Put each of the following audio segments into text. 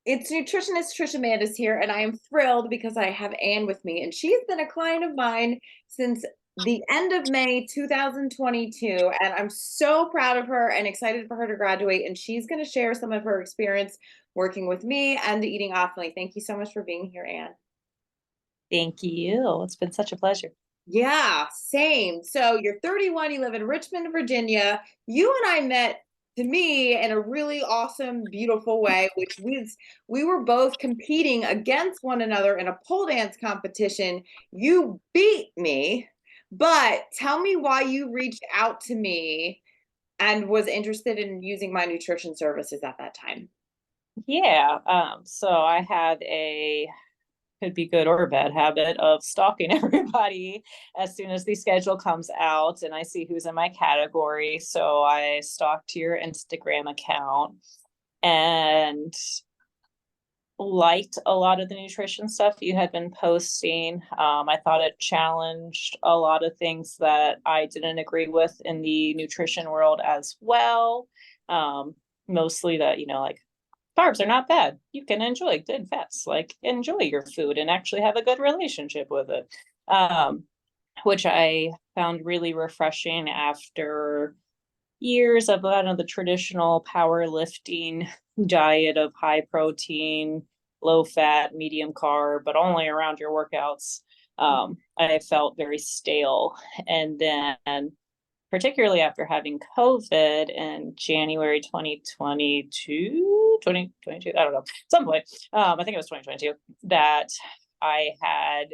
It's nutritionist Trisha Mandis here, and I am thrilled because I have Anne with me, and she's been a client of mine since the end of May 2022, and I'm so proud of her and excited for her to graduate, and she's going to share some of her experience working with me and eating optimally. Thank you so much for being here, Anne. Thank you. It's been such a pleasure. Yeah, same. So you're 31, you live in Richmond, Virginia. You and I met, to me, in a really awesome, beautiful way, which was we were both competing against one another in a pole dance competition. You beat me, but tell me why you reached out to me and was interested in using my nutrition services at that time. Yeah. So I have a could be good or a bad habit of stalking everybody as soon as the schedule comes out and I see who's in my category. So I stalked your Instagram account and liked a lot of the nutrition stuff you had been posting. I thought it challenged a lot of things that I didn't agree with in the nutrition world as well. Mostly that, like carbs are not bad. You can enjoy good fats, like enjoy your food and actually have a good relationship with it. Which I found really refreshing after years of kind of the traditional powerlifting diet of high protein, low fat, medium carb, but only around your workouts. I felt very stale. And then, particularly after having COVID in January 2022, 2022, I don't know, some point, I think it was 2022, that I had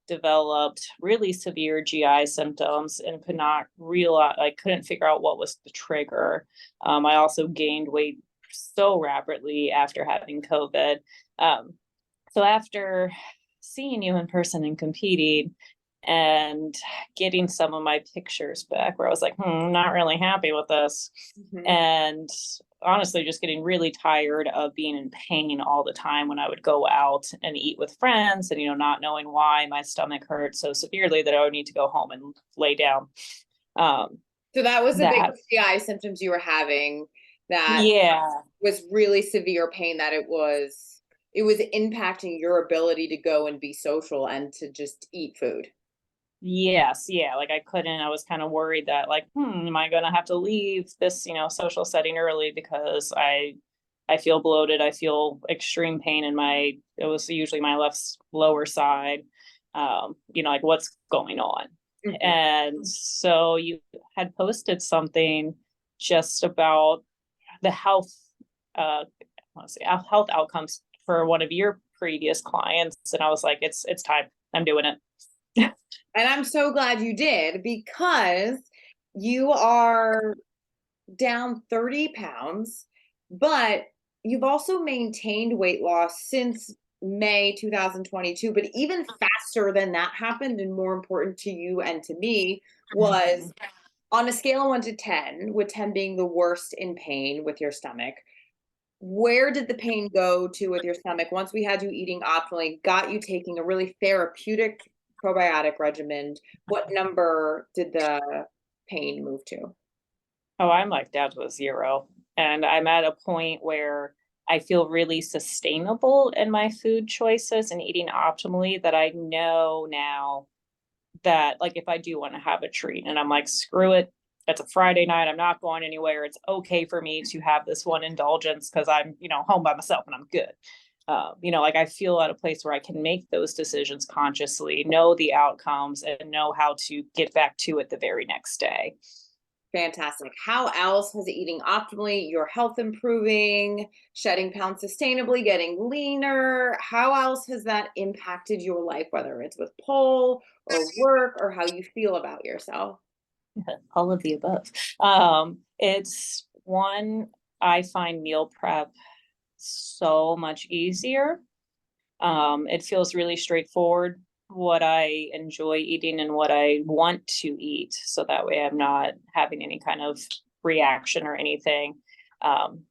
developed really severe GI symptoms and could not realize, I couldn't figure out what was the trigger. I also gained weight so rapidly after having COVID. So after seeing you in person and competing and getting some of my pictures back where I was like, not really happy with this. Mhm. And honestly, just getting really tired of being in pain all the time when I would go out and eat with friends and, not knowing why my stomach hurt so severely that I would need to go home and lay down. Um, So that was the big that, GI symptoms you were having that yeah, was really severe pain that it was impacting your ability to go and be social and to just eat food. yes, yeah. Like I was kind of worried that like, am I going to have to leave this, social setting early because I feel bloated. I feel extreme pain in it was usually my left lower side. Like what's going on? Mhm. And so you had posted something just about the uh, let's see, health outcomes for one of your previous clients. And I was like, it's time. I'm doing it. And I'm so glad you did because you are down 30 pounds, but you've also maintained weight loss since May 2022. But even faster than that happened, and more important to you and to me, was on a scale of 1 to 10, with 10 being the worst in pain with your stomach. Where did the pain go to with your stomach once we had you eating optimally, got you taking a really therapeutic probiotic regimen? What number did the pain move to? Oh, I'm like down to a zero. And I'm at a point where I feel really sustainable in my food choices and eating optimally that I know now that like if I do want to have a treat and I'm like, screw it, it's a Friday night, I'm not going anywhere. It's okay for me to have this one indulgence because I'm, home by myself and I'm good. Like I feel at a place where I can make those decisions consciously, know the outcomes, and know how to get back to it the very next day. Fantastic. How else has eating optimally, your health improving, shedding pounds sustainably, getting leaner? How else has that impacted your life, whether it's with pole or work or how you feel about yourself? All of the above. It's one, I find meal prep so much easier. It feels really straightforward what I enjoy eating and what I want to eat. So that way I'm not having any kind of reaction or anything. Um,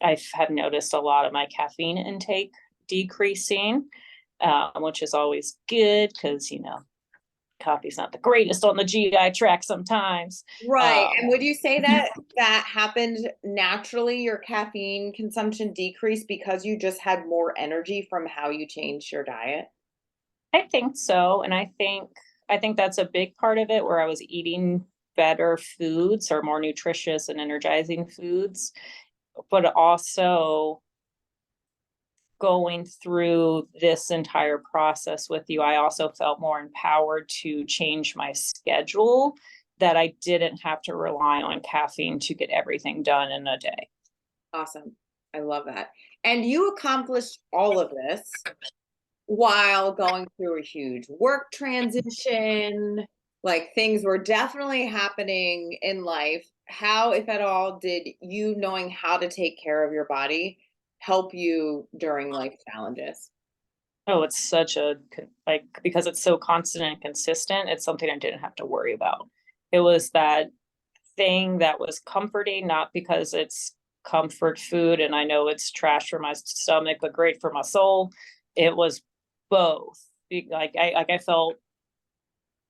I have noticed a lot of my caffeine intake decreasing, which is always good because, coffee's not the greatest on the GI tract sometimes. Right. And would you say that that happened naturally? Your caffeine consumption decreased because you just had more energy from how you changed your diet? I think so. And I think that's a big part of it, where I was eating better foods or more nutritious and energizing foods, but also going through this entire process with you, I also felt more empowered to change my schedule, that I didn't have to rely on caffeine to get everything done in a day. Awesome. I love that. And you accomplished all of this while going through a huge work transition. Like things were definitely happening in life. How, if at all, did you knowing how to take care of your body help you during life challenges? Oh, it's such a like, because it's so constant and consistent, it's something I didn't have to worry about. It was that thing that was comforting, not because it's comfort food and I know it's trash for my stomach, but great for my soul. It was both. I felt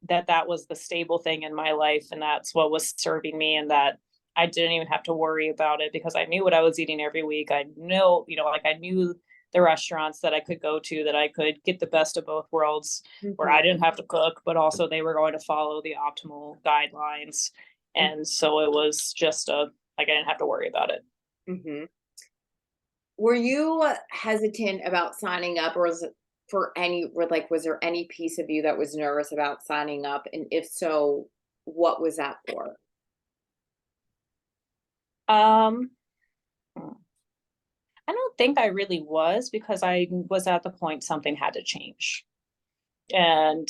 that that was the stable thing in my life, and that's what was serving me, and that I didn't even have to worry about it because I knew what I was eating every week. I know, like I knew the restaurants that I could go to, that I could get the best of both worlds, where Mhm. I didn't have to cook, but also they were going to follow the optimal guidelines. And so it was just like I didn't have to worry about it. Mhm. Were you hesitant about signing up, or was it for any, were like, was there any piece of you that was nervous about signing up? And if so, what was that for? Um, I don't think I really was, because I was at the point something had to change. And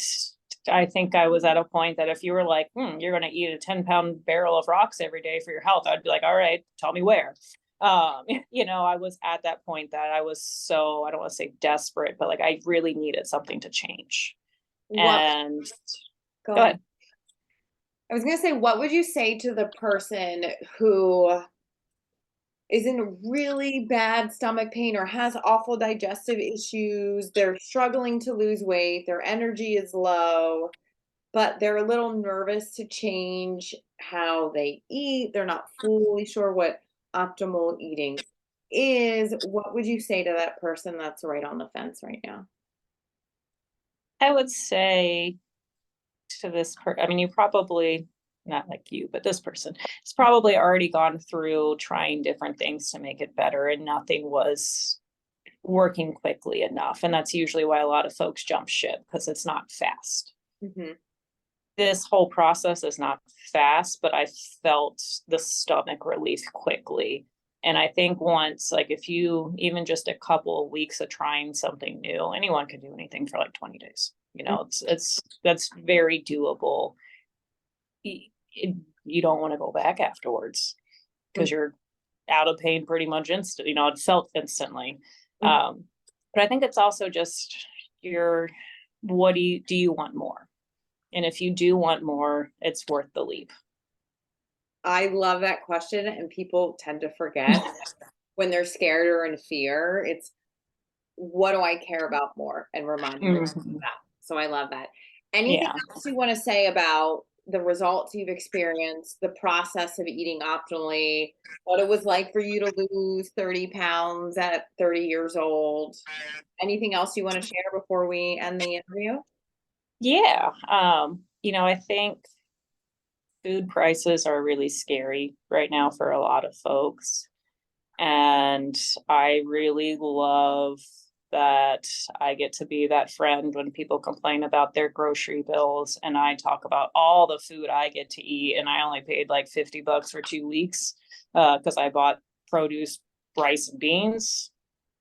I think I was at a point that if you were like, you're going to eat a 10-pound barrel of rocks every day for your health, I'd be like, all right, tell me where. I was at that point that I was so, I don't want to say desperate, but like I really needed something to change. What, And go go ahead. ahead. I was going to say, what would you say to the person who is in really bad stomach pain or has awful digestive issues? They're struggling to lose weight, their energy is low, but they're a little nervous to change how they eat. They're not fully sure what optimal eating is. What would you say to that person that's right on the fence right now? I would say to I mean, you probably, not like you, but this person has probably already gone through trying different things to make it better, and nothing was working quickly enough. And that's usually why a lot of folks jump ship, because it's not fast. Hmm. This whole process is not fast, but I felt the stomach relief quickly. And I think once, like, if you even just a couple of weeks of trying something new, anyone can do anything for like 20 days. That's very doable. You don't want to go back afterwards, because you're out of pain pretty much instant. It felt instantly. Um, but I think it's also just your, what do you want more? And if you do want more, it's worth the leap. I love that question, and people tend to forget when they're scared or in fear. It's, what do I care about more? And reminding yourself of Mhm. that. So I love that. Anything Yeah. else you want to say about the results you've experienced, the process of eating optimally, what it was like for you to lose 30 pounds at 30 years old? Anything else you want to share before we end the interview? Yeah. I think food prices are really scary right now for a lot of folks. And I really love that I get to be that friend when people complain about their grocery bills, and I talk about all the food I get to eat, and I only paid like $50 for 2 weeks because I bought produce, rice, and beans.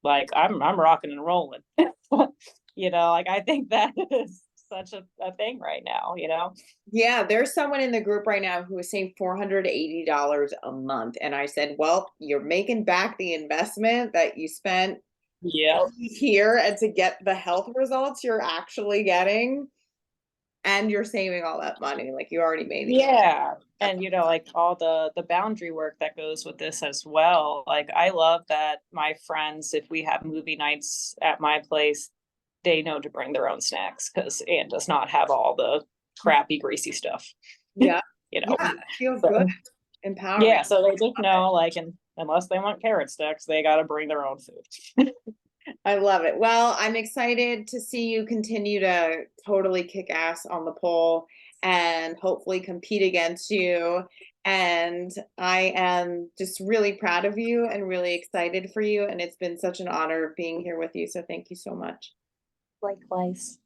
Like I'm rocking and rolling. Like I think that is such a thing right now. Yeah, there's someone in the group right now who is saying $480 a month. And I said, well, you're making back the investment that you spent Yeah. here, and to get the health results you're actually getting, and you're saving all that money. Like you already made the Yeah. And like all the boundary work that goes with this as well. Like I love that my friends, if we have movie nights at my place, they know to bring their own snacks, because Anne does not have all the crappy, greasy stuff. Yeah. You know, Yeah, it feels so, good. Empowering. yeah. So they just know, like, and unless they want carrot sticks, they got to bring their own food. I love it. Well, I'm excited to see you continue to totally kick ass on the pole and hopefully compete against you. And I am just really proud of you and really excited for you. And it's been such an honor being here with you. So thank you so much. Likewise.